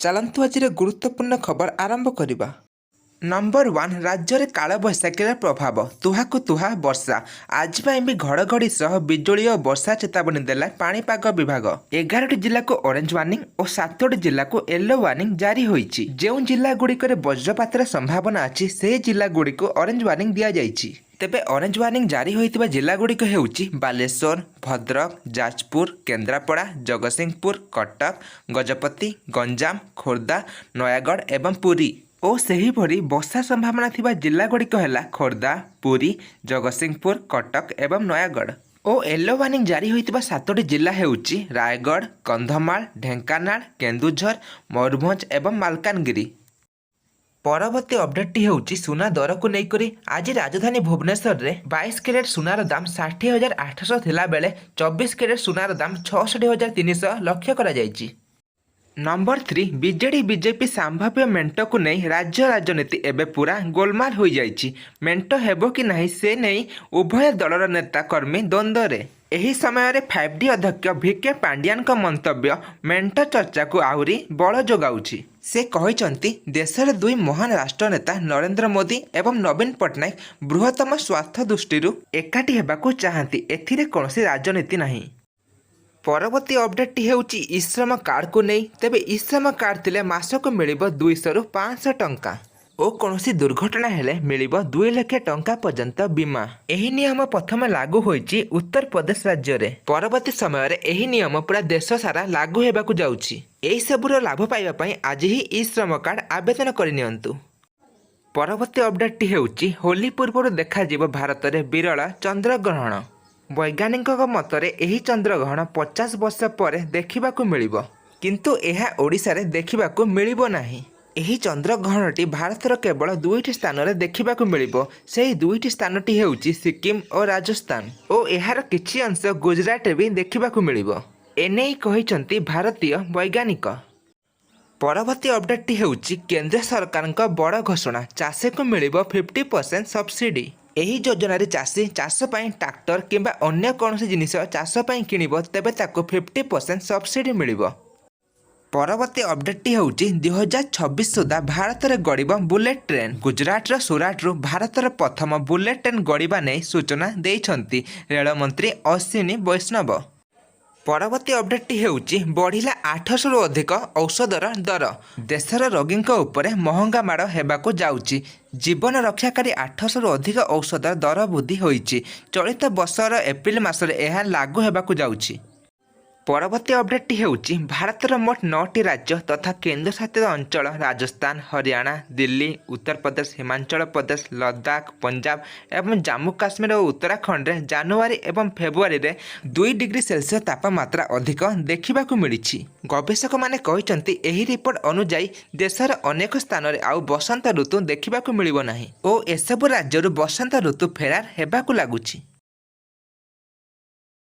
चलतु आज गुरुत्वपूर्ण खबर आरंभ करवा। नंबर 1 राज्य में कालबैशाखीर प्रभाव तुहाकु तुहा वर्षा आज भी घड़घड़ी सह बिजुली और वर्षा चेतावनी देला पाणीपाग विभाग। 11टी जिला को ऑरेंज वार्निंग और 7टी जिला को येलो वार्निंग जारी होईची। जो जिला गुड़िकर वज्रपातर संभावना अच्छी से जिला गुड़ी को ऑरेंज वार्निंग दि जाइए। तेबे ऑरेंज वार्निंग जारी होइतिबा जिला गुड़िक हेउची बालेश्वर, भद्रक, जाजपुर, केन्द्रापड़ा, जगतसिंहपुर, कटक, गजपति, गंजाम, खोर्धा, नयागढ़ एवं पुरी। और सेहीपरि वर्षा संभावना थिबा जिला गुड़िक है खोर्धा, पुरी, जगतसिंहपुर, कटक एवं नयागढ़। और येलो वार्निंग जारी होइतिबा 7टी जिला हेउची रायगढ़, कंधमाल, ढेंकानाल, केन्दुझर, मयूरभंज एवं मालकानगिरी। परवर्ती अपडेट होउची सुना दर को लेकर। आज राजधानी भुवनेश्वर रे 22 कैरेट सुनार दाम 60,800 थिला बेले 24 कैरेट सुनार दाम 66,300 लक्ष्य करा जायछि। नंबर 3 बीजेडी बीजेपी संभाव्य मेंट को नहीं राज्य राजनीति एवं पूरा गोलमाल हो जाइछि। मेंट हेबो कि नहीं से नहीं उभय दलर नेता कर्मी द्वंद्व रे। एही समय 5D अध्यक्ष भिके पांड्यान का मंतव्य मेंट चर्चा को आहुरी बल जोगाउछि। से कहिसंती देशर दुई महान राष्ट्रनेता नरेंद्र मोदी एवं नवीन पट्टनायक बृहत्तम स्वार्थ दृष्टि एकाठी हेबाकू चाहती। एथिरे कौनसी राजनीति नहीं। परवर्ती अपडेट हेउची ईश्रम कार्ड को नहीं। तेबे ईश्रम कार्ड थिले मासक मिलिबो 200 रु 500 टंका और कौनसी दुर्घटना हेले मिलिबो 2 लाख टंका पर्यंत बीमा। एही नियम प्रथम लागू होईची उत्तर प्रदेश राज्य रे। परवर्ती समय रे एही नियम पूरा देश सारा लागू हेबाकू जाउची। एही सबुर लाभ पाइबा पई आज ही ईश्रम कार्ड आवेदन करिनियंतु। परवर्ती अपडेट हेउची होली पूर्व देखा जीव भारत रे विरल चंद्रग्रहण। वैज्ञानिक मतरे एही चंद्रग्रहण 50 वर्ष पर देखा मिलिबो किंतु यह ओडिशा रे देखा मिलिबो नाही। एही चंद्रग्रहणटी भारतर केवल 2टी स्थान रे देखा मिलिबो। सेही 2टी स्थानटी हेउची सिक्किम और राजस्थान और एहार किछि अंश गुजरात रे भी देखा मिलिबो। एनेई कहिसंती भारतीय वैज्ञानिक। परवर्ती अपडेट हेउची केंद्र सरकार बड़ घोषणा चाषी को मिलिबो 50% सब्सिडी। एही योजना रे चाषी चाष पई ट्रैक्टर किंबा अन्य कौनसी जिनिस चाष पई किनिबो तेबे ताको 50% सब्सिडी मिलिबो। परवर्ती अपडेट हेउची 2026 सुधा भारत रे गड़िबो बुलेट ट्रेन। गुजरात रो सूरत रु भारत रो प्रथम बुलेट ट्रेन गड़िबा नै सूचना देइछंती रेल मंत्री अश्विनी वैष्णव। परवर्ती अपडेट हेउची बढ़िला 800 रु अधिक औषधर दर। देशर रोगी उपरे महंगा माड़ हेबाकू जाउची। जीवन रक्षाकारी 800 रु अधिक औषध दर वृद्धि होईची। चलित वर्षर एप्रिल मासरे यह लागू हेबाकू जाउची। परवर्ती अपडेट हेउची भारतर मोट 9टी राज्य तथा केन्द्रशासित अंचल राजस्थान, हरियाणा, दिल्ली, उत्तर प्रदेश, हिमाचल प्रदेश, लद्दाख, पंजाब एवं जम्मू काश्मीर और उत्तराखंड रे जनवरी एवं फेब्रुआरी रे 2 डिग्री सेल्सियस तापमात्रा अधिक देखा मिली। गवेषक माने कहिसंती एही रिपोर्ट अनुसार देशर अनेक स्थान रे आउ बसंत ऋतु देखा मिलिबो नाही और एसबु राज्य बसंत ऋतु फेरार हेबाकू लागुची।